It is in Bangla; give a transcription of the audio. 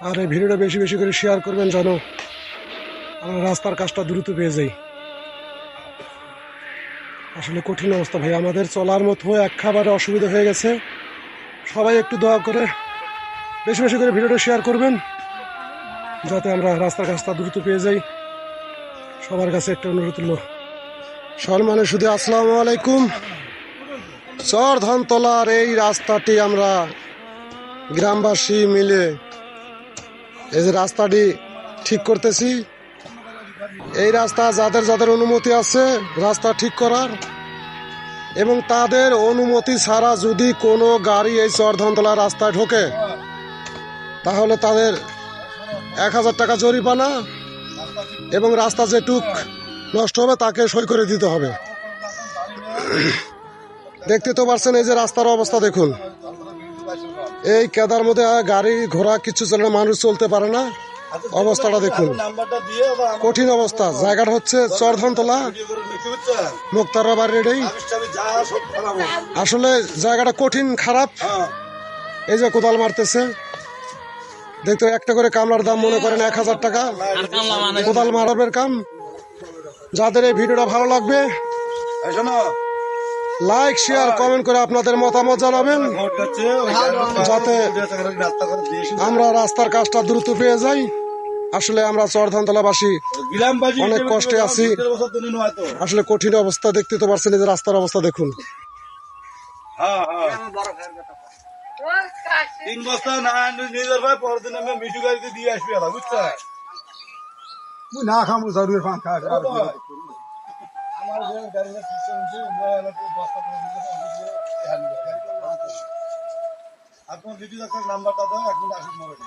আর এই ভিডিওটা বেশি বেশি করে শেয়ার করবেন যেন আমরা রাস্তার কাজটা দ্রুত পেয়ে যাই। আসলে কঠিন অবস্থা ভাই, আমাদের চলার মতো একেবারে অসুবিধা হয়ে গেছে। সবাই একটু দয়া করে বেশি বেশি করে ভিডিওটা শেয়ার করবেন যাতে আমরা রাস্তার কাজটা দ্রুত পেয়ে যাই। সবার কাছে একটা অনুরোধ হলো, সম্মানে শুধু আসসালামু আলাইকুম। চরধানতলার এই রাস্তাটি আমরা গ্রামবাসী মিলে এই যে রাস্তাটি ঠিক করতেছি। এই রাস্তা যাদের যাদের অনুমতি আছে রাস্তা ঠিক করার, এবং তাদের অনুমতি ছাড়া যদি কোনো গাড়ি এই চরধানতলা রাস্তায় ঢোকে তাহলে তাদের 1000 টাকা জরিমানা, এবং রাস্তা যেটুক নষ্ট হবে তাকে সই করে দিতে হবে। দেখতে তো পারছেন এই যে রাস্তার অবস্থা দেখুন, এই কেদার মধ্যে গাড়ি ঘোড়া কিছু চলে না, মানুষ চলতে পারে না। অবস্থাটা দেখুন, কঠিন অবস্থা। জায়গাটা হচ্ছে চরধানতলা, মুক্তারা বাড়ির। আসলে জায়গাটা কঠিন খারাপ। এই যে কোদাল মারতেছে, দেখতে একটা করে কামলার দাম মনে করেন 1000 টাকা কোদাল মারাবের কাম। যাদের এই ভিডিওটা ভালো লাগবে লাইক শেয়ার কমেন্ট করে আপনাদের মতামত জানাবেন যাতে আমরা রাস্তার কাজটা দ্রুত পেয়ে যাই। আসলে আমরা চরধানতলাবাসী অনেক কষ্টে আছি, আসলে কঠিন অবস্থা। দেখতে তো পারছেন এই যে রাস্তার অবস্থা দেখুন। 3 বস্তা না নিজের ভাই পরদিন আমি মিঠু গাড়িতে দিয়ে আসবি আর বুঝছো মুই না খামু জরুরি ফাঁক খা আমার যে গাড়ির সিস্টেম আছে আমরা বস্তা করে দিতে আপনি মিঠু ডাক্তার নাম্বারটা দাও, এখন আসুন মোবাইলে।